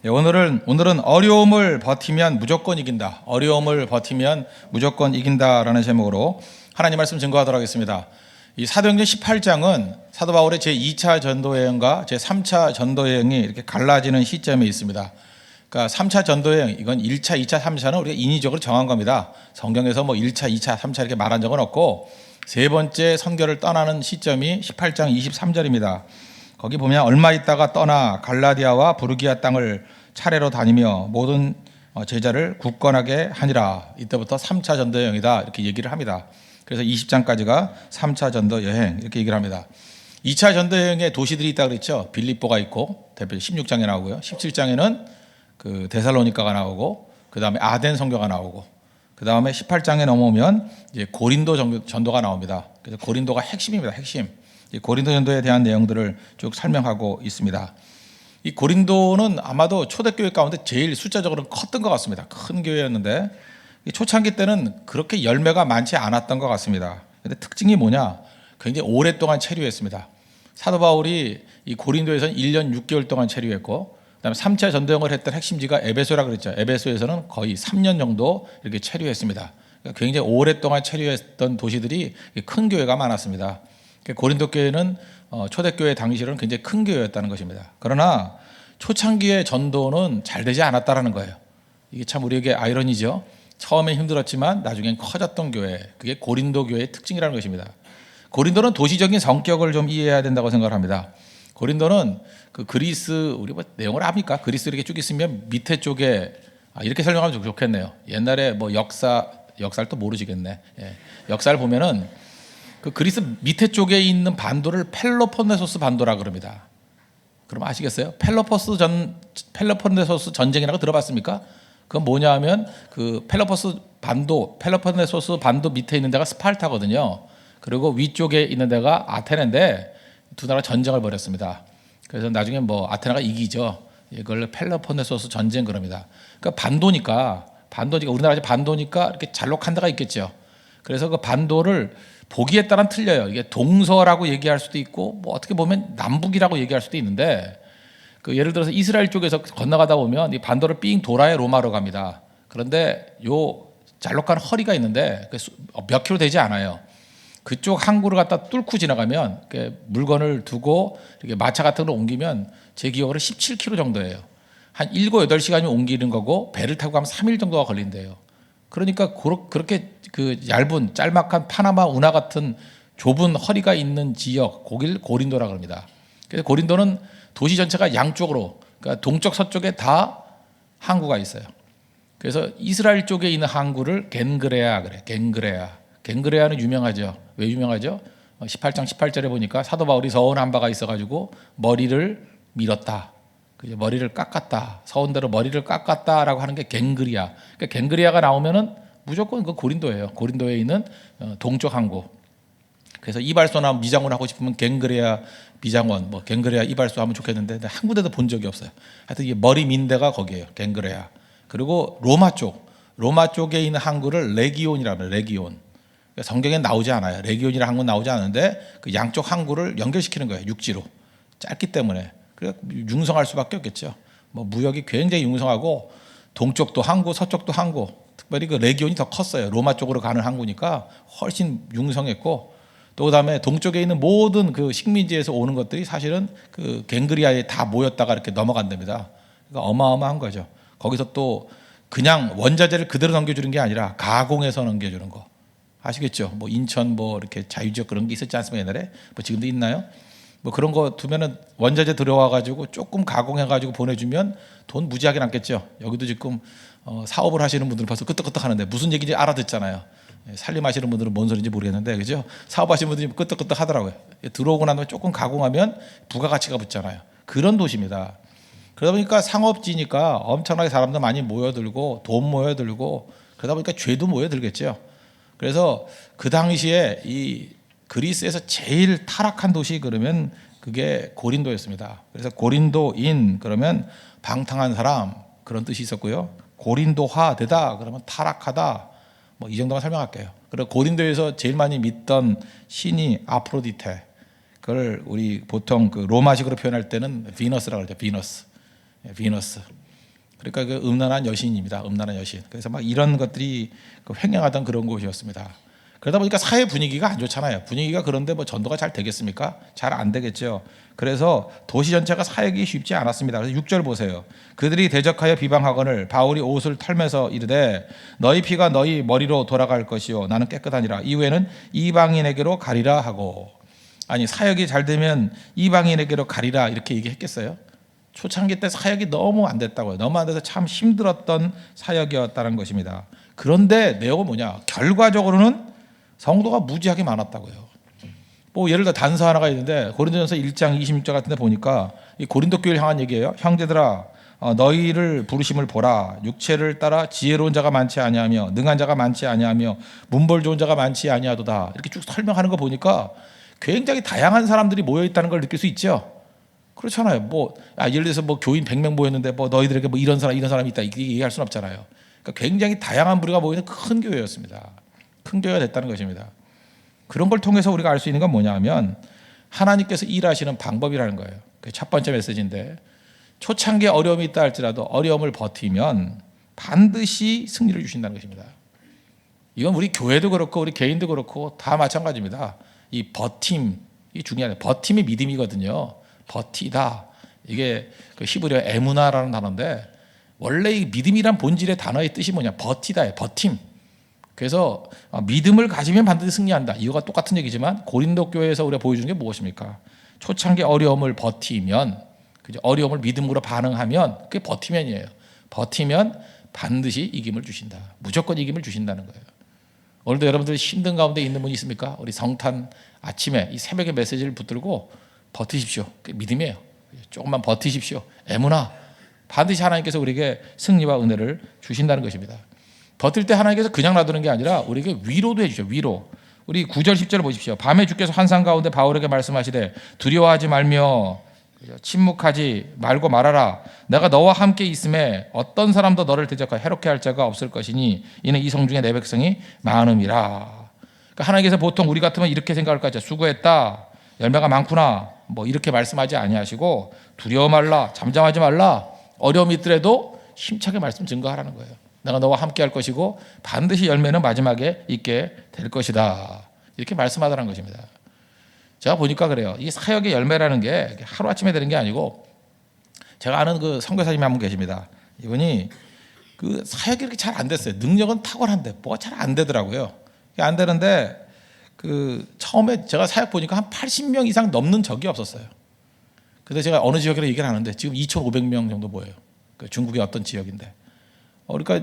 네, 오늘은 어려움을 버티면 무조건 이긴다. 어려움을 버티면 무조건 이긴다라는 제목으로 하나님 말씀 증거하도록 하겠습니다. 이 사도행전 18장은 사도 바울의 제2차 전도 여행과 제3차 전도 여행이 이렇게 갈라지는 시점에 있습니다. 그러니까 3차 전도 여행, 이건 1차, 2차, 3차는 우리가 인위적으로 정한 겁니다. 성경에서 뭐 1차, 2차, 3차 이렇게 말한 적은 없고 세 번째 선교를 떠나는 시점이 18장 23절입니다. 거기 보면 얼마 있다가 떠나 갈라디아와 부르기아 땅을 차례로 다니며 모든 제자를 굳건하게 하니라. 이때부터 3차 전도 여행이다 이렇게 얘기를 합니다. 그래서 20장까지가 3차 전도 여행 이렇게 얘기를 합니다. 2차 전도 여행에 도시들이 있다고 그랬죠. 빌립보가 있고 대표 16장에 나오고요. 17장에는 그 데살로니가가 나오고 그 다음에 아덴 선교가 나오고 그 다음에 18장에 넘어오면 이제 고린도 전도가 나옵니다. 그래서 고린도가 핵심입니다. 핵심. 고린도 전도에 대한 내용들을 쭉 설명하고 있습니다. 이 고린도는 아마도 초대교회 가운데 제일 숫자적으로 컸던 것 같습니다. 큰 교회였는데 초창기 때는 그렇게 열매가 많지 않았던 것 같습니다. 근데 특징이 뭐냐? 굉장히 오랫동안 체류했습니다. 사도 바울이 이 고린도에서는 1년 6개월 동안 체류했고 그다음에 3차 전도여행을 했던 핵심지가 에베소라 그랬죠. 에베소에서는 거의 3년 정도 이렇게 체류했습니다. 그러니까 굉장히 오랫동안 체류했던 도시들이 큰 교회가 많았습니다. 고린도 교회는 초대교회 당시로는 굉장히 큰 교회였다는 것입니다. 그러나 초창기의 전도는 잘 되지 않았다는 거예요. 이게 참 우리에게 아이러니죠. 처음엔 힘들었지만 나중엔 커졌던 교회, 그게 고린도 교회의 특징이라는 것입니다. 고린도는 도시적인 성격을 좀 이해해야 된다고 생각을 합니다. 고린도는 그 그리스, 우리 뭐 내용을 압니까? 그리스 이렇게 쭉 있으면 밑에 쪽에 이렇게 설명하면 좋겠네요. 옛날에 뭐 역사를 또 모르시겠네. 예. 역사를 보면은 그 그리스 밑에 쪽에 있는 반도를 펠로폰네소스 반도라 그럽니다. 그럼 아시겠어요? 펠로폰네소스 전쟁이라고 들어봤습니까? 그건 뭐냐 하면 그 펠로폰네소스 반도 밑에 있는 데가 스파르타거든요. 그리고 위쪽에 있는 데가 아테네인데 두 나라가 전쟁을 벌였습니다. 그래서 나중에 뭐 아테네가 이기죠. 이걸 펠로폰네소스 전쟁 그럽니다. 그러니까 반도니까 우리나라 반도니까 이렇게 잘록한 데가 있겠죠. 그래서 그 반도를 보기에 따라 틀려요. 이게 동서라고 얘기할 수도 있고 뭐 어떻게 보면 남북이라고 얘기할 수도 있는데 그 예를 들어서 이스라엘 쪽에서 건너가다 보면 이 반도를 삥 돌아야 로마로 갑니다. 그런데 요 잘록한 허리가 있는데 몇 킬로 되지 않아요. 그쪽 항구를 갖다 뚫고 지나가면 물건을 두고 이렇게 마차 같은 걸 옮기면 제 기억으로 17km 정도예요. 한 7, 8시간이면 옮기는 거고 배를 타고 가면 3일 정도가 걸린대요. 그러니까 그렇게 그 얇은 짤막한 파나마 운하 같은 좁은 허리가 있는 지역, 거길 고린도라 그럽니다. 그래서 고린도는 도시 전체가 양쪽으로, 그러니까 동쪽 서쪽에 다 항구가 있어요. 그래서 이스라엘 쪽에 있는 항구를 겐그레아 그래. 겐그레아는 유명하죠. 왜 유명하죠? 18장 18절에 보니까 사도 바울이 서운한 바가 있어가지고 머리를 밀었다. 머리를 깎았다. 서운대로 머리를 깎았다라고 하는 게 겐그리아. 그러니까 겐그리아가 나오면은 무조건 그 고린도예요. 고린도에 있는 동쪽 항구. 그래서 이발소나 미장원 하고 싶으면 겐그레아 미장원, 뭐 겐그레아 이발소 하면 좋겠는데 한 군데도 본 적이 없어요. 하여튼 이게 머리 민 데가 거기예요. 겐그레아. 그리고 로마 쪽에 있는 항구를 레기온이라고 해요. 레기온. 그러니까 성경에 나오지 않아요. 레기온이라는 항구는 나오지 않는데 그 양쪽 항구를 연결시키는 거예요. 육지로. 짧기 때문에. 그래서 융성할 수밖에 없겠죠. 뭐 무역이 굉장히 융성하고 동쪽도 항구, 서쪽도 항구. 특별히 그 레기온이 더 컸어요. 로마 쪽으로 가는 항구니까 훨씬 융성했고 또 그다음에 동쪽에 있는 모든 그 식민지에서 오는 것들이 사실은 그 겐그리아에 다 모였다가 이렇게 넘어간답니다. 그러니까 어마어마한 거죠. 거기서 또 그냥 원자재를 그대로 넘겨주는 게 아니라 가공해서 넘겨주는 거. 아시겠죠? 뭐 인천 뭐 이렇게 자유지역 그런 게 있었지 않습니까? 옛날에? 뭐 지금도 있나요? 뭐 그런 거 두면은 원자재 들어와가지고 조금 가공해가지고 보내주면 돈 무지하게 남겠죠. 여기도 지금 사업을 하시는 분들은 벌써 끄떡끄떡 하는데 무슨 얘기인지 알아듣잖아요. 살림하시는 분들은 뭔 소리인지 모르겠는데 그죠? 사업하시는 분들이 끄떡끄떡 하더라고요. 들어오고 나면 조금 가공하면 부가가치가 붙잖아요. 그런 도시입니다. 그러다 보니까 상업지니까 엄청나게 사람들 많이 모여들고 돈 모여들고 그러다 보니까 죄도 모여들겠죠. 그래서 그 당시에 이 그리스에서 제일 타락한 도시 그러면 그게 고린도였습니다. 그래서 고린도인 그러면 방탕한 사람 그런 뜻이 있었고요. 고린도화 되다 그러면 타락하다 뭐 이 정도만 설명할게요. 그리고 고린도에서 제일 많이 믿던 신이 아프로디테. 그걸 우리 보통 그 로마식으로 표현할 때는 비너스라고 그러죠. 비너스. 그러니까 그 음란한 여신입니다. 음란한 여신. 그래서 막 이런 것들이 횡행하던 그런 곳이었습니다. 그러다 보니까 사회 분위기가 안 좋잖아요. 분위기가 그런데 뭐 전도가 잘 되겠습니까? 잘 안 되겠죠. 그래서 도시 전체가 사역이 쉽지 않았습니다. 그래서 6절 보세요. 그들이 대적하여 비방하거늘 바울이 옷을 털면서 이르되 너희 피가 너희 머리로 돌아갈 것이요 나는 깨끗하니라. 이후에는 이방인에게로 가리라 하고. 아니 사역이 잘 되면 이방인에게로 가리라 이렇게 얘기했겠어요? 초창기 때 사역이 너무 안 됐다고요. 너무 안 돼서 참 힘들었던 사역이었다는 것입니다. 그런데 내용은 뭐냐? 결과적으로는 성도가 무지하게 많았다고요. 뭐 예를 들어 단서 하나가 있는데 고린도전서 1장 26절 같은 데 보니까 이 고린도 교회를 향한 얘기예요. 형제들아 너희를 부르심을 보라. 육체를 따라 지혜로운 자가 많지 아니하며 능한 자가 많지 아니하며 문벌 좋은 자가 많지 아니하도다. 이렇게 쭉 설명하는 거 보니까 굉장히 다양한 사람들이 모여 있다는 걸 느낄 수 있죠. 그렇잖아요. 뭐 예를 들어서 뭐 교인 100명 모였는데 뭐 너희들에게 뭐 이런 사람이 있다 이렇게 얘기할 수는 없잖아요. 그러니까 굉장히 다양한 부류가 모이는 큰 교회였습니다. 큰 교회가 됐다는 것입니다. 그런 걸 통해서 우리가 알 수 있는 건 뭐냐 하면 하나님께서 일하시는 방법이라는 거예요. 그게 첫 번째 메시지인데 초창기에 어려움이 있다 할지라도 어려움을 버티면 반드시 승리를 주신다는 것입니다. 이건 우리 교회도 그렇고 우리 개인도 그렇고 다 마찬가지입니다. 이 버팀이 중요해요. 버팀이 믿음이거든요. 버티다. 이게 그 히브리어 에무나라는 단어인데 원래 이 믿음이란 본질의 단어의 뜻이 뭐냐? 버티다예요. 버팀. 그래서 믿음을 가지면 반드시 승리한다. 이거가 똑같은 얘기지만 고린도 교회에서 우리가 보여주는 게 무엇입니까? 초창기 어려움을 버티면, 어려움을 믿음으로 반응하면 그게 버티면이에요. 버티면 반드시 이김을 주신다. 무조건 이김을 주신다는 거예요. 오늘도 여러분들 힘든 가운데 있는 분이 있습니까? 우리 성탄 아침에 이 새벽에 메시지를 붙들고 버티십시오. 그게 믿음이에요. 조금만 버티십시오. 애무나 반드시 하나님께서 우리에게 승리와 은혜를 주신다는 것입니다. 버틸 때 하나님께서 그냥 놔두는 게 아니라 우리에게 위로도 해주죠. 위로. 우리 9절 10절을 보십시오. 밤에 주께서 환상 가운데 바울에게 말씀하시되 두려워하지 말며 침묵하지 말고 말하라. 내가 너와 함께 있음에 어떤 사람도 너를 대적하여 해롭게 할 자가 없을 것이니 이는 이 성 중에 내 백성이 많음이라. 그러니까 하나님께서 보통 우리 같으면 이렇게 생각할 것 같죠. 수고했다. 열매가 많구나. 뭐 이렇게 말씀하지 아니하시고 두려워 말라. 잠잠하지 말라. 어려움이 있더라도 힘차게 말씀 증거하라는 거예요. 내가 너와 함께 할 것이고 반드시 열매는 마지막에 있게 될 것이다. 이렇게 말씀하더라는 것입니다. 제가 보니까 그래요. 이 사역의 열매라는 게 하루아침에 되는 게 아니고 제가 아는 그 선교사님이 한 분 계십니다. 이분이 그 사역이 이렇게 잘 안 됐어요. 능력은 탁월한데 뭐가 잘 안 되더라고요. 안 되는데 그 처음에 제가 사역 보니까 한 80명 이상 넘는 적이 없었어요. 근데 제가 어느 지역이라 얘기를 하는데 지금 2,500명 정도 보여요. 그 중국의 어떤 지역인데. 그러니까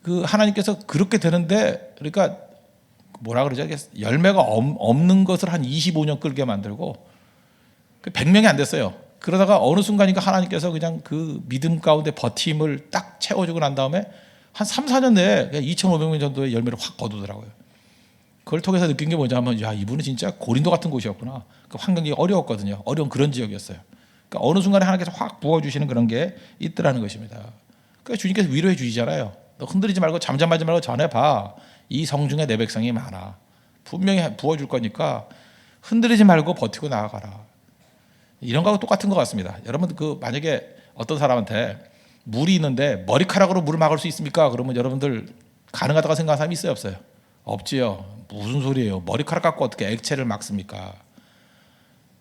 그 하나님께서 그렇게 되는데 그러니까 뭐라 그러죠? 열매가 없는 것을 한 25년 끌게 만들고 100명이 안 됐어요. 그러다가 어느 순간인가 하나님께서 그냥 그 믿음 가운데 버팀을 딱 채워주고 난 다음에 한 3, 4년 내에 2,500명 정도의 열매를 확 거두더라고요. 그걸 통해서 느낀 게 뭐냐면 야 이분은 진짜 고린도 같은 곳이었구나. 그 환경이 어려웠거든요. 어려운 그런 지역이었어요. 그러니까 어느 순간에 하나님께서 확 부어주시는 그런 게 있더라는 것입니다. 그러니까 주님께서 위로해 주시잖아요. 너 흔들리지 말고 잠잠하지 말고 전해봐. 이 성중에 내 백성이 많아. 분명히 부어줄 거니까 흔들리지 말고 버티고 나아가라. 이런 거하고 똑같은 것 같습니다. 여러분 그 만약에 어떤 사람한테 물이 있는데 머리카락으로 물을 막을 수 있습니까? 그러면 여러분들 가능하다고 생각하는 사람이 있어요 없어요? 없지요. 무슨 소리예요? 머리카락 갖고 어떻게 액체를 막습니까?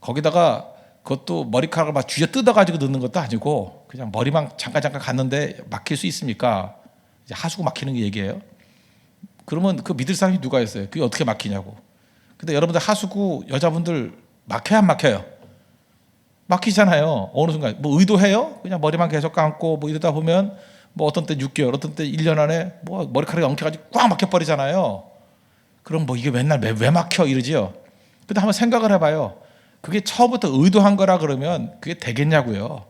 거기다가 그것도 머리카락을 막 쥐어 뜯어가지고 넣는 것도 아니고 그냥 머리만 잠깐 갔는데 막힐 수 있습니까? 이제 하수구 막히는 게 얘기예요. 그러면 그 믿을 사람이 누가 있어요? 그게 어떻게 막히냐고. 근데 여러분들 하수구 여자분들 막혀요 안 막혀요? 막히잖아요. 어느 순간 뭐 의도해요? 그냥 머리만 계속 감고 뭐 이러다 보면 뭐 어떤 때 6개월, 어떤 때 1년 안에 뭐 머리카락이 엉켜가지고 꽉 막혀버리잖아요. 그럼 뭐 이게 맨날 왜 막혀 이러지요. 근데 한번 생각을 해봐요. 그게 처음부터 의도한 거라 그러면 그게 되겠냐고요.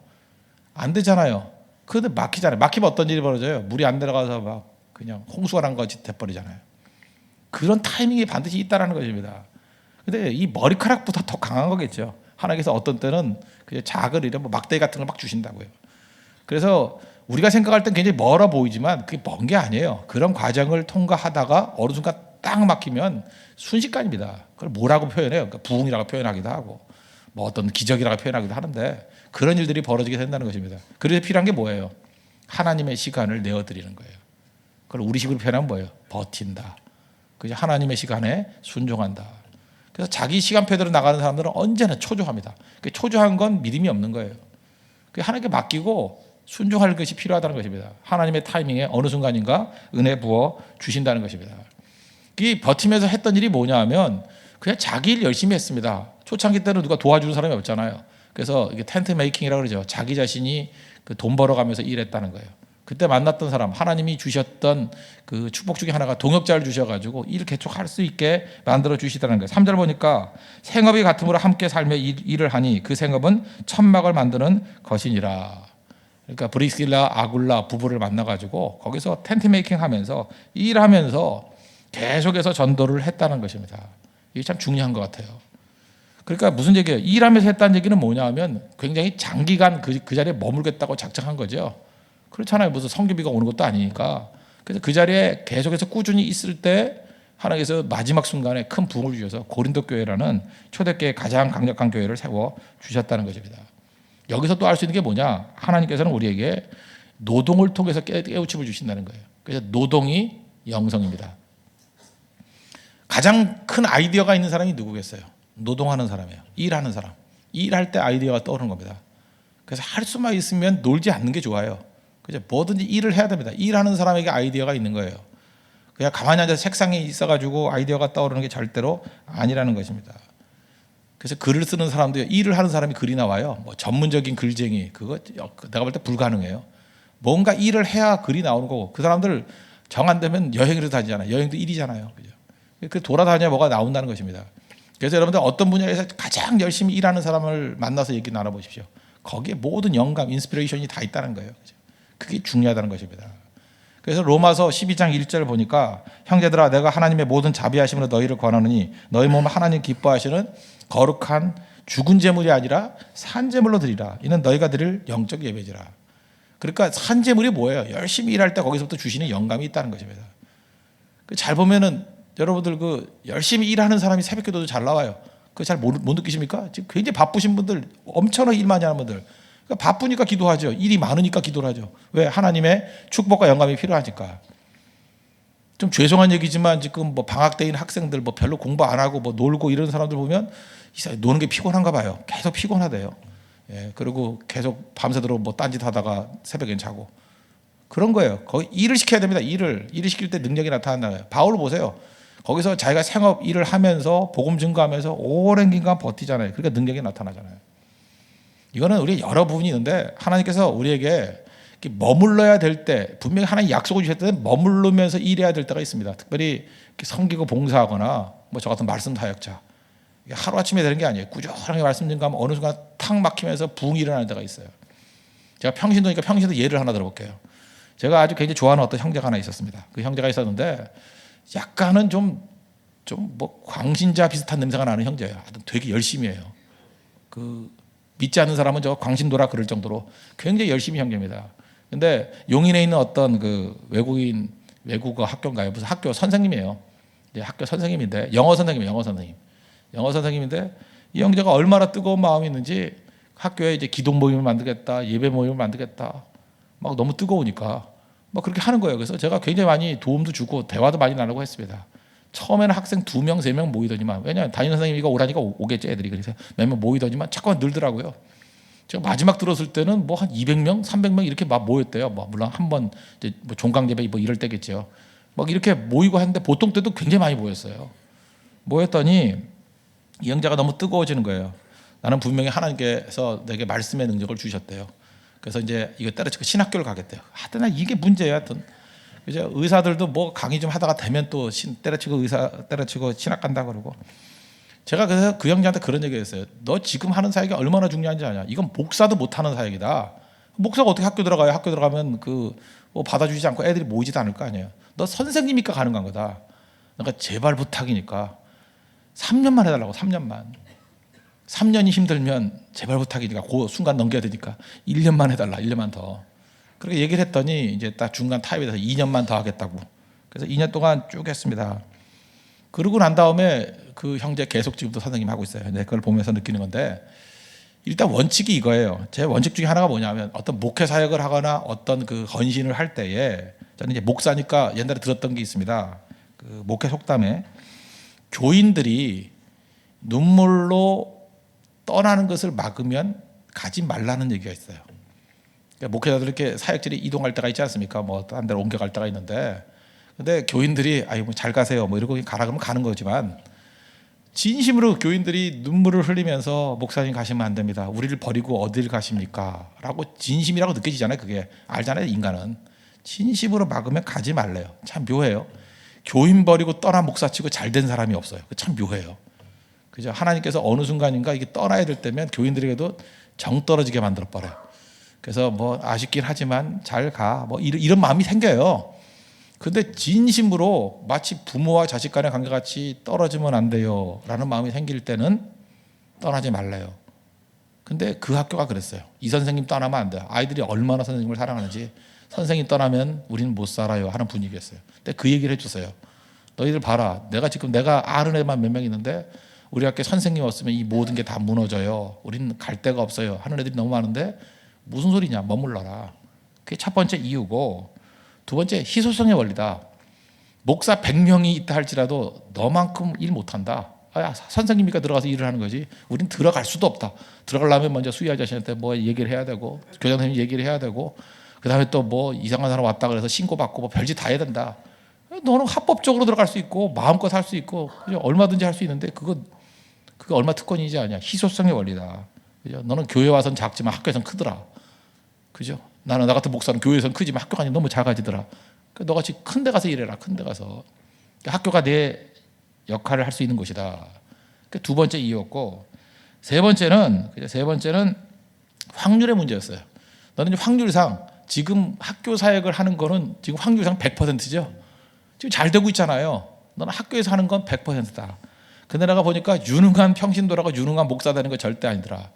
안 되잖아요. 그런데 막히잖아요. 막히면 어떤 일이 벌어져요? 물이 안 들어가서 막 그냥 홍수가 난 것이 돼버리잖아요. 그런 타이밍이 반드시 있다는 것입니다. 근데 이 머리카락보다 더 강한 거겠죠. 하나님께서 어떤 때는 그냥 작은 이런 뭐 막대기 같은 걸 막 주신다고요. 그래서 우리가 생각할 땐 굉장히 멀어 보이지만 그게 먼 게 아니에요. 그런 과정을 통과하다가 어느 순간 딱 막히면 순식간입니다. 그걸 뭐라고 표현해요? 그러니까 부흥이라고 표현하기도 하고 뭐 어떤 기적이라고 표현하기도 하는데 그런 일들이 벌어지게 된다는 것입니다. 그래서 필요한 게 뭐예요? 하나님의 시간을 내어드리는 거예요. 그걸 우리식으로 표현하면 뭐예요? 버틴다. 그죠? 하나님의 시간에 순종한다. 그래서 자기 시간표대로 나가는 사람들은 언제나 초조합니다. 초조한 건 믿음이 없는 거예요. 하나님께 맡기고 순종할 것이 필요하다는 것입니다. 하나님의 타이밍에 어느 순간인가 은혜 부어 주신다는 것입니다. 이 버티면서 했던 일이 뭐냐 하면 그냥 자기 일 열심히 했습니다. 초창기 때는 누가 도와주는 사람이 없잖아요. 그래서 이게 텐트 메이킹이라고 그러죠. 자기 자신이 그 돈 벌어가면서 일했다는 거예요. 그때 만났던 사람, 하나님이 주셨던 그 축복 중에 하나가 동역자를 주셔가지고 일 개척할 수 있게 만들어 주시다는 거예요. 3절 보니까 생업이 같음으로 함께 살며 일을 하니 그 생업은 천막을 만드는 것이니라. 그러니까 브리스길라 아굴라 부부를 만나가지고 거기서 텐트 메이킹 하면서 일하면서 계속해서 전도를 했다는 것입니다. 이게 참 중요한 것 같아요. 그러니까 무슨 얘기예요? 일하면서 했다는 얘기는 뭐냐 하면 굉장히 장기간 그 자리에 머물겠다고 작정한 거죠. 그렇잖아요. 무슨 성교비가 오는 것도 아니니까. 그래서 그 자리에 계속해서 꾸준히 있을 때 하나님께서 마지막 순간에 큰 부흥을 주셔서 고린도 교회라는 초대교회의 가장 강력한 교회를 세워 주셨다는 것입니다. 여기서 또 알 수 있는 게 뭐냐? 하나님께서는 우리에게 노동을 통해서 깨우침을 주신다는 거예요. 그래서 노동이 영성입니다. 가장 큰 아이디어가 있는 사람이 누구겠어요? 노동하는 사람이에요. 일하는 사람. 일할 때 아이디어가 떠오르는 겁니다. 그래서 할 수만 있으면 놀지 않는 게 좋아요. 그죠? 뭐든지 일을 해야 됩니다. 일하는 사람에게 아이디어가 있는 거예요. 그냥 가만히 앉아서 책상에 있어가지고 아이디어가 떠오르는 게 절대로 아니라는 것입니다. 그래서 글을 쓰는 사람도 일을 하는 사람이 글이 나와요. 뭐 전문적인 글쟁이 그거 내가 볼 때 불가능해요. 뭔가 일을 해야 글이 나오는 거고 그 사람들 정 안 되면 여행을 다니잖아요. 여행도 일이잖아요. 그죠? 그 돌아다녀 뭐가 나온다는 것입니다. 그래서 여러분들 어떤 분야에서 가장 열심히 일하는 사람을 만나서 얘기 나눠보십시오. 거기에 모든 영감, 인스피레이션이 다 있다는 거예요. 그죠? 그게 중요하다는 것입니다. 그래서 로마서 12장 1절 보니까 형제들아 내가 하나님의 모든 자비하심으로 너희를 권하노니 너희 몸을 하나님 기뻐하시는 거룩한 죽은 제물이 아니라 산 제물로 드리라. 이는 너희가 드릴 영적 예배지라. 그러니까 산 제물이 뭐예요? 열심히 일할 때 거기서부터 주시는 영감이 있다는 것입니다. 잘 보면은 여러분들 그 열심히 일하는 사람이 새벽기도도 잘 나와요. 그거 잘 못 느끼십니까? 지금 굉장히 바쁘신 분들, 엄청나게 일 많이 하는 분들, 그러니까 바쁘니까 기도하죠. 일이 많으니까 기도를 하죠. 왜? 하나님의 축복과 영감이 필요하니까. 좀 죄송한 얘기지만 지금 뭐 방학 때인 학생들 뭐 별로 공부 안 하고 뭐 놀고 이런 사람들 보면 이 사람 노는 게 피곤한가 봐요. 계속 피곤하대요. 예, 그리고 계속 밤새도록 뭐 딴짓 하다가 새벽엔 자고 그런 거예요. 거기 일을 시켜야 됩니다. 일을 시킬 때 능력이 나타난다. 바울 보세요. 거기서 자기가 생업 일을 하면서 복음 증거하면서 오랜 기간 버티잖아요. 그러니까 능력이 나타나잖아요. 이거는 우리 여러 부분이 있는데 하나님께서 우리에게 머물러야 될 때 분명히 하나님 약속을 주셨을 때 머무르면서 일해야 될 때가 있습니다. 특별히 섬기고 봉사하거나 뭐 저 같은 말씀 사역자 하루아침에 되는 게 아니에요. 꾸준하게 말씀 증거하면 어느 순간 탁 막히면서 부흥이 일어나는 때가 있어요. 제가 평신도니까 평신도 예를 하나 들어볼게요. 제가 아주 굉장히 좋아하는 어떤 형제가 하나 있었습니다. 그 형제가 있었는데 약간은 좀 뭐 광신자 비슷한 냄새가 나는 형제예요. 되게 열심히 해요. 그 믿지 않는 사람은 저 광신도라 그럴 정도로 굉장히 열심히 형제입니다. 근데 용인에 있는 어떤 그 외국어 학교인가요? 무슨 학교 선생님이에요. 학교 선생님인데 영어 선생님인데 이 형제가 얼마나 뜨거운 마음이 있는지 학교에 이제 기독 모임을 만들겠다, 예배 모임을 만들겠다. 막 너무 뜨거우니까 막 그렇게 하는 거예요. 그래서 제가 굉장히 많이 도움도 주고 대화도 많이 나누고 했습니다. 처음에는 학생 2명, 3명 모이더니만 왜냐하면 담임 선생님이가 오라니까 오겠죠 애들이. 그래서 몇 명 모이더니만 자꾸만 늘더라고요. 제가 마지막 들었을 때는 뭐 한 200명, 300명 이렇게 막 모였대요. 뭐 물론 한번 이제 뭐 종강예배 뭐 이럴 때겠죠. 막 이렇게 모이고 했는데 보통 때도 굉장히 많이 모였어요. 모였더니 이 형제가 너무 뜨거워지는 거예요. 나는 분명히 하나님께서 내게 말씀의 능력을 주셨대요. 그래서 이제 이거 때려치고 신학교를 가겠대요. 하여튼 이게 문제예요. 하여튼 이제 의사들도 뭐 강의 좀 하다가 되면 또 때려치고 신학 간다 그러고. 제가 그래서 그 형제한테 그런 얘기했어요. 너 지금 하는 사역이 얼마나 중요한지 아냐? 이건 목사도 못하는 사역이다. 목사가 어떻게 학교 들어가요? 학교 들어가면 뭐 받아주지 않고 애들이 모이지도 않을 거 아니에요. 너 선생님이니까 가능한 거다. 그러니까 제발 부탁이니까 3년만 해달라고. 3년이 힘들면 제발 부탁이니까 그 순간 넘겨야 되니까 1년만 해달라. 1년만 더. 그렇게 얘기를 했더니 이제 딱 중간 타협이 돼서 2년만 더 하겠다고. 그래서 2년 동안 쭉 했습니다. 그러고 난 다음에 그 형제 계속 지금도 선생님 하고 있어요. 근데 그걸 보면서 느끼는 건데 일단 원칙이 이거예요. 제 원칙 중에 하나가 뭐냐면 어떤 목회 사역을 하거나 어떤 그 헌신을 할 때에 저는 이제 목사니까 옛날에 들었던 게 있습니다. 그 목회 속담에 교인들이 눈물로 떠나는 것을 막으면 가지 말라는 얘기가 있어요. 그러니까 목회자들 이렇게 사역지를 이동할 때가 있지 않습니까? 뭐 딴 데로 옮겨갈 때가 있는데, 근데 교인들이 아유 뭐 잘 가세요 뭐 이러고 가라 그러면 가는 거지만, 진심으로 교인들이 눈물을 흘리면서 목사님 가시면 안 됩니다. 우리를 버리고 어딜 가십니까? 라고 진심이라고 느껴지잖아요. 그게 알잖아요. 인간은 진심으로 막으면 가지 말래요. 참 묘해요. 교인 버리고 떠난 목사치고 잘된 사람이 없어요. 참 묘해요. 그죠? 하나님께서 어느 순간인가 이게 떠나야 될 때면 교인들에게도 정 떨어지게 만들어 버려요. 그래서 뭐 아쉽긴 하지만 잘 가. 뭐 이런 마음이 생겨요. 근데 진심으로 마치 부모와 자식 간의 관계같이 떨어지면 안 돼요 라는 마음이 생길 때는 떠나지 말래요. 근데 그 학교가 그랬어요. 이 선생님 떠나면 안 돼요. 아이들이 얼마나 선생님을 사랑하는지, 선생님 떠나면 우리는 못 살아요 하는 분위기였어요. 근데 그 얘기를 해줬어요. 너희들 봐라. 내가 아는 애만 몇 명 있는데 우리 학교 선생님 없으면 이 모든 게 다 무너져요. 우리는 갈 데가 없어요 하는 애들이 너무 많은데 무슨 소리냐, 머물러라. 그게 첫 번째 이유고, 두 번째 희소성의 원리다. 목사 100명이 있다 할지라도 너만큼 일 못한다. 선생님이니까 들어가서 일을 하는 거지. 우린 들어갈 수도 없다. 들어가려면 먼저 수희 아저씨한테 뭐 얘기를 해야 되고, 교장 선생님 얘기를 해야 되고, 그 다음에 또 뭐 이상한 사람 왔다 그래서 신고받고 뭐 별짓 다 해야 된다. 너는 합법적으로 들어갈 수 있고 마음껏 할 수 있고 얼마든지 할 수 있는데 그게 얼마 특권이지 않냐. 희소성의 원리다. 그죠? 너는 교회 와서는 작지만 학교에서는 크더라. 그죠? 나 같은 목사는 교회에서는 크지만 학교가 너무 작아지더라. 너같이 큰 데 가서 일해라. 큰 데 가서. 학교가 내 역할을 할 수 있는 곳이다. 두 번째 이유였고, 세 번째는 확률의 문제였어요. 너는 확률상 지금 학교 사역을 하는 거는 지금 확률상 100%죠. 지금 잘 되고 있잖아요. 너는 학교에서 하는 건 100%다. 근데 내가 보니까 유능한 평신도라고 유능한 목사 되는 거 절대 아니더라.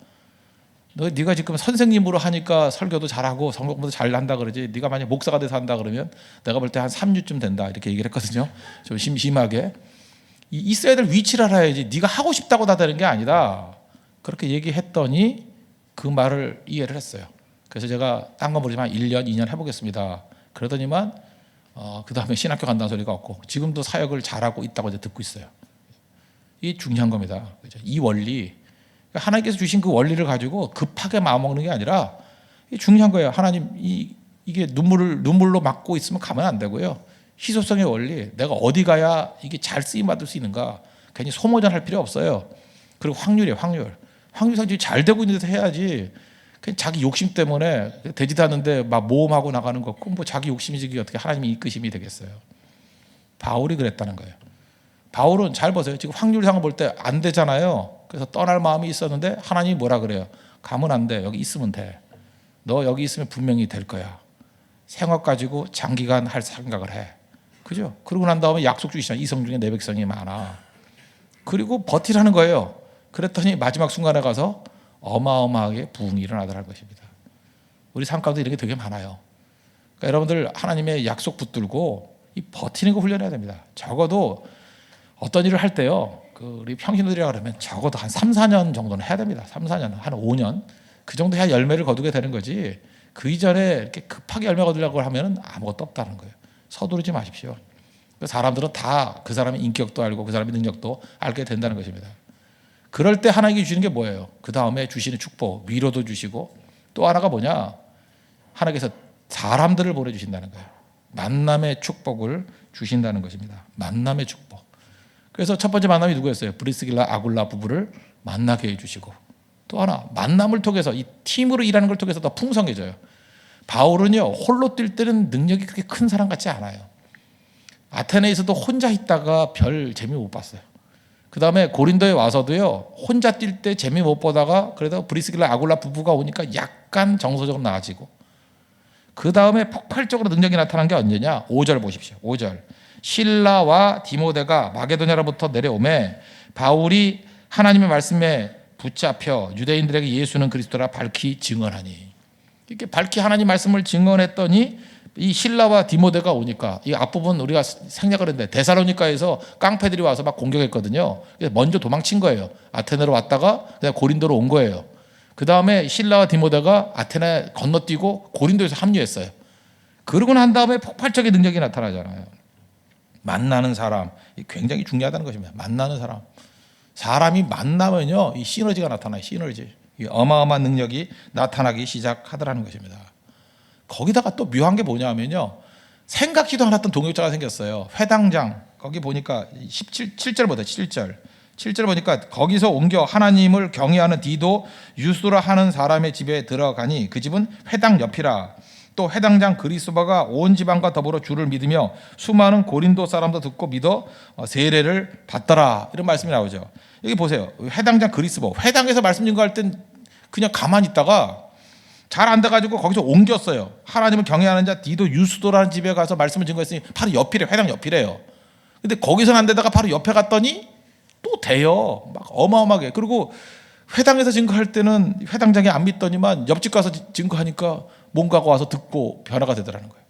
네가 지금 선생님으로 하니까 설교도 잘하고 성공도 잘 한다 그러지, 네가 만약 목사가 돼서 한다 그러면 내가 볼 때 한 3류쯤 된다 이렇게 얘기를 했거든요. 좀 심심하게. 있어야 될 위치를 알아야지. 네가 하고 싶다고 다 되는 게 아니다. 그렇게 얘기했더니 그 말을 이해를 했어요. 그래서 제가 딴 건 모르지만 1년 2년 해보겠습니다. 그러더니만 그 다음에 신학교 간다는 소리가 없고 지금도 사역을 잘하고 있다고 이제 듣고 있어요. 이게 중요한 겁니다. 그렇죠? 이 원리, 하나님께서 주신 그 원리를 가지고 급하게 마음먹는 게 아니라 이게 중요한 거예요. 하나님 이게 눈물로 막고 있으면 가면 안 되고요. 희소성의 원리, 내가 어디 가야 이게 잘 쓰임 받을 수 있는가. 괜히 소모전할 필요 없어요. 그리고 확률이에요. 확률상 잘 되고 있는 데서 해야지. 그냥 자기 욕심 때문에 되지도 않는데 막 모험하고 나가는 거, 뭐 자기 욕심이지 어떻게 하나님이 이끄심이 되겠어요. 바울이 그랬다는 거예요. 바울은 잘 보세요. 지금 확률상을 볼 때 안 되잖아요. 그래서 떠날 마음이 있었는데 하나님이 뭐라 그래요? 가면 안 돼. 여기 있으면 돼. 너 여기 있으면 분명히 될 거야. 생업 가지고 장기간 할 생각을 해. 그죠? 그러고 난 다음에 약속 주시잖아요. 이성 중에 내 백성이 많아. 그리고 버티라는 거예요. 그랬더니 마지막 순간에 가서 어마어마하게 부흥이 일어나더라는 것입니다. 우리 삶 가운데 이런 게 되게 많아요. 그러니까 여러분들 하나님의 약속 붙들고 이 버티는 거 훈련해야 됩니다. 적어도 어떤 일을 할 때요, 우리 평신도들이라 그러면 적어도 한 3, 4년 정도는 해야 됩니다. 3, 4년, 한 5년 그 정도 해야 열매를 거두게 되는 거지. 그 이전에 이렇게 급하게 열매 거두려고 하면 아무것도 없다는 거예요. 서두르지 마십시오. 사람들은 다 그 사람의 인격도 알고 그 사람의 능력도 알게 된다는 것입니다. 그럴 때 하나님이 주시는 게 뭐예요? 그 다음에 주시는 축복, 위로도 주시고, 또 하나가 뭐냐? 하나님께서 사람들을 보내주신다는 거예요. 만남의 축복을 주신다는 것입니다. 만남의 축복. 그래서 첫 번째 만남이 누구였어요? 브리스길라 아굴라 부부를 만나게 해주시고, 또 하나 만남을 통해서 이 팀으로 일하는 걸 통해서 더 풍성해져요. 바울은요, 홀로 뛸 때는 능력이 그렇게 큰 사람 같지 않아요. 아테네에서도 혼자 있다가 별 재미 못 봤어요. 그 다음에 고린도에 와서도요, 혼자 뛸 때 재미 못 보다가 그래도 브리스길라 아굴라 부부가 오니까 약간 정서적으로 나아지고, 그 다음에 폭발적으로 능력이 나타난 게 언제냐? 5절 보십시오. 5절. 실라와 디모데가 마게도냐로부터 내려오매 바울이 하나님의 말씀에 붙잡혀 유대인들에게 예수는 그리스도라 밝히 증언하니. 이렇게 밝히 하나님 말씀을 증언했더니 이 실라와 디모데가 오니까, 이 앞부분 우리가 생략을 했는데 데살로니가에서 깡패들이 와서 막 공격했거든요. 그래서 먼저 도망친 거예요. 아테네로 왔다가 그냥 고린도로 온 거예요. 그 다음에 실라와 디모데가 아테네 건너뛰고 고린도에서 합류했어요. 그러고 난 다음에 폭발적인 능력이 나타나잖아요. 만나는 사람, 굉장히 중요하다는 것입니다. 만나는 사람. 사람이 만나면요, 이 시너지가 나타나요. 시너지. 이 어마어마한 능력이 나타나기 시작하더라는 것입니다. 거기다가 또 묘한 게 뭐냐면요, 생각지도 않았던 동역자가 생겼어요. 회당장. 거기 보니까 7절 보다 7절. 7절 보니까 거기서 옮겨 하나님을 경외하는 디도 유스라 하는 사람의 집에 들어가니 그 집은 회당 옆이라. 또 회당장 그리스도가 온 지방과 더불어 주를 믿으며 수많은 고린도 사람도 듣고 믿어 세례를 받더라. 이런 말씀이 나오죠. 여기 보세요. 회당장 그리스도. 회당에서 말씀 증거할 땐 그냥 가만히 있다가 잘 안 돼가지고 거기서 옮겼어요. 하나님을 경외하는 자 디도 유스도라는 집에 가서 말씀을 증거했으니 바로 옆이래. 회당 옆이래요. 근데 거기서는 안 되다가 바로 옆에 갔더니 또 돼요. 막 어마어마하게. 그리고 회당에서 증거할 때는 회당장이 안 믿더니만 옆집 가서 증거하니까 뭔가가 와서 듣고 변화가 되더라는 거예요.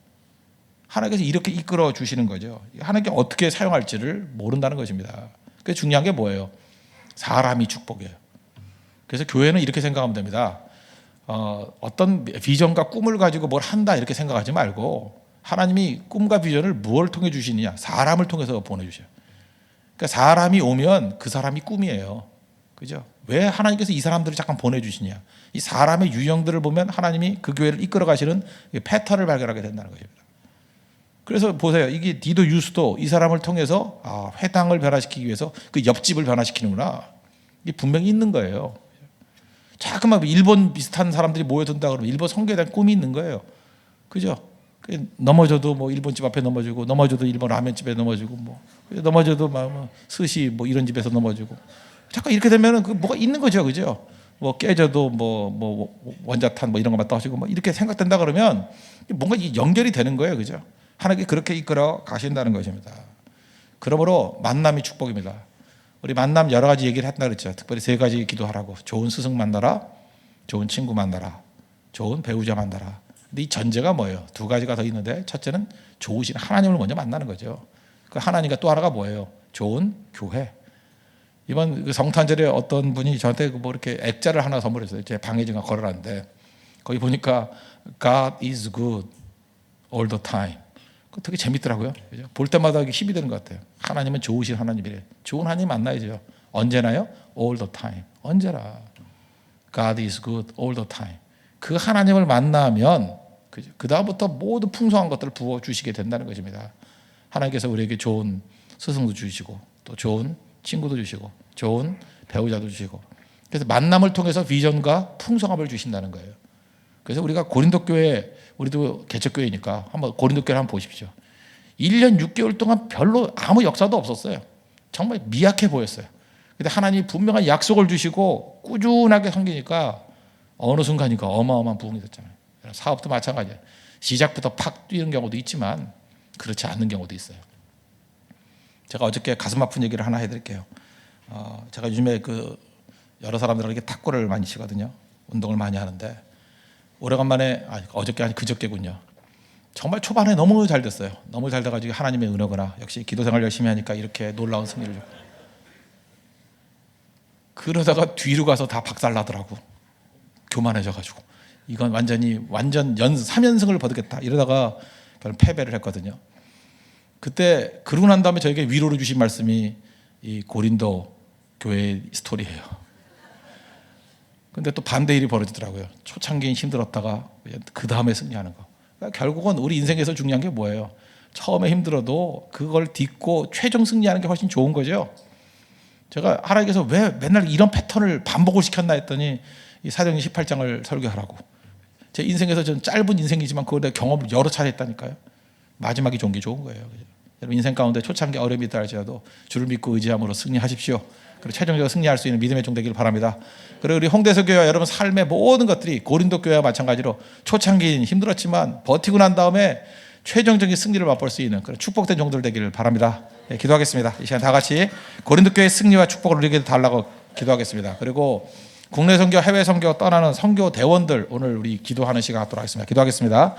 하나님께서 이렇게 이끌어 주시는 거죠. 하나님께 어떻게 사용할지를 모른다는 것입니다. 그래서 중요한 게 뭐예요? 사람이 축복이에요. 그래서 교회는 이렇게 생각하면 됩니다. 어떤 비전과 꿈을 가지고 뭘 한다 이렇게 생각하지 말고 하나님이 꿈과 비전을 무엇을 통해 주시느냐? 사람을 통해서 보내주셔요. 그러니까 사람이 오면 그 사람이 꿈이에요. 그죠? 왜 하나님께서 이 사람들을 잠깐 보내주시냐? 이 사람의 유형들을 보면 하나님이 그 교회를 이끌어 가시는 패턴을 발견하게 된다는 것입니다. 그래서 보세요. 이게 디도 유스도 이 사람을 통해서 회당을 변화시키기 위해서 그 옆집을 변화시키는구나. 이게 분명히 있는 거예요. 자꾸만 일본 비슷한 사람들이 모여든다 그러면 일본 선교에 대한 꿈이 있는 거예요. 그죠? 넘어져도 뭐 일본 집 앞에 넘어지고, 넘어져도 일본 라면집에 넘어지고, 뭐 넘어져도 뭐 스시 뭐 이런 집에서 넘어지고, 잠깐 이렇게 되면은 그 뭐가 있는 거죠, 그죠? 뭐 깨져도 뭐 원자탄 뭐 이런 것만 떠시고 뭐 이렇게 생각된다 그러면 뭔가 연결이 되는 거예요, 그죠? 하나님께 그렇게 이끌어 가신다는 것입니다. 그러므로 만남이 축복입니다. 우리 만남 여러 가지 얘기를 했다 그랬죠. 특별히 3가지 기도하라고. 좋은 스승 만나라, 좋은 친구 만나라, 좋은 배우자 만나라. 근데 이 전제가 뭐예요? 2가지가 더 있는데, 첫째는 좋으신 하나님을 먼저 만나는 거죠. 그 하나님과 또 하나가 뭐예요? 좋은 교회. 이번 성탄절에 어떤 분이 저한테 뭐 이렇게 액자를 하나 선물했어요. 제 방에 제가 걸어놨는데 거기 보니까 God is good all the time. 되게 재밌더라고요. 그죠? 볼 때마다 힘이 되는 것 같아요. 하나님은 좋으신 하나님이래. 좋은 하나님 만나야죠. 언제나요? All the time. 언제나. God is good all the time. 그 하나님을 만나면 그 다음부터 모든 풍성한 것들을 부어 주시게 된다는 것입니다. 하나님께서 우리에게 좋은 스승도 주시고 또 좋은 친구도 주시고 좋은 배우자도 주시고, 그래서 만남을 통해서 비전과 풍성함을 주신다는 거예요. 그래서 우리가 고린도 교회, 우리도 개척교회니까 한번 고린도 교회를 한번 보십시오. 1년 6개월 동안 별로 아무 역사도 없었어요. 정말 미약해 보였어요. 근데 하나님이 분명한 약속을 주시고 꾸준하게 섬기니까 어느 순간이니까 어마어마한 부흥이 됐잖아요. 사업도 마찬가지예요. 시작부터 팍 뛰는 경우도 있지만 그렇지 않는 경우도 있어요. 제가 어저께 가슴 아픈 얘기를 하나 해드릴게요. 제가 요즘에 여러 사람들에게 탁구를 많이 치거든요. 운동을 많이 하는데 오래간만에 어저께 아니 그저께군요. 정말 초반에 너무 잘 됐어요. 너무 잘 돼가지고 하나님의 은혜구나. 역시 기도생활 열심히 하니까 이렇게 놀라운 승리를 줬고. 그러다가 뒤로 가서 다 박살나더라고. 교만해져가지고 이건 완전 3연승을 거두겠다 이러다가 결국 패배를 했거든요. 그때 그러고 난 다음에 저에게 위로를 주신 말씀이 이 고린도 교회의 스토리예요. 근데 또 반대 일이 벌어지더라고요. 초창기엔 힘들었다가 그 다음에 승리하는 거. 그러니까 결국은 우리 인생에서 중요한 게 뭐예요? 처음에 힘들어도 그걸 딛고 최종 승리하는 게 훨씬 좋은 거죠. 제가 하나님께서 왜 맨날 이런 패턴을 반복을 시켰나 했더니 이 사도행전 18장을 설교하라고. 제 인생에서 전 짧은 인생이지만 그걸 내가 경험을 여러 차례 했다니까요. 마지막이 좋은 게 좋은 거예요. 여러분 인생 가운데 초창기 어려움이 있다 할지라도 주를 믿고 의지함으로 승리하십시오. 그리고 최종적으로 승리할 수 있는 믿음의 종 되기를 바랍니다. 그리고 우리 홍대서 교회와 여러분 삶의 모든 것들이 고린도 교회와 마찬가지로 초창기는 힘들었지만 버티고 난 다음에 최종적인 승리를 맛볼 수 있는 그런 축복된 종들 되기를 바랍니다. 네, 기도하겠습니다. 이 시간 다 같이 고린도 교회의 승리와 축복을 우리에게 달라고 기도하겠습니다. 그리고 국내 선교, 해외 선교 떠나는 선교 대원들 오늘 우리 기도하는 시간 갖도록 하겠습니다. 기도하겠습니다.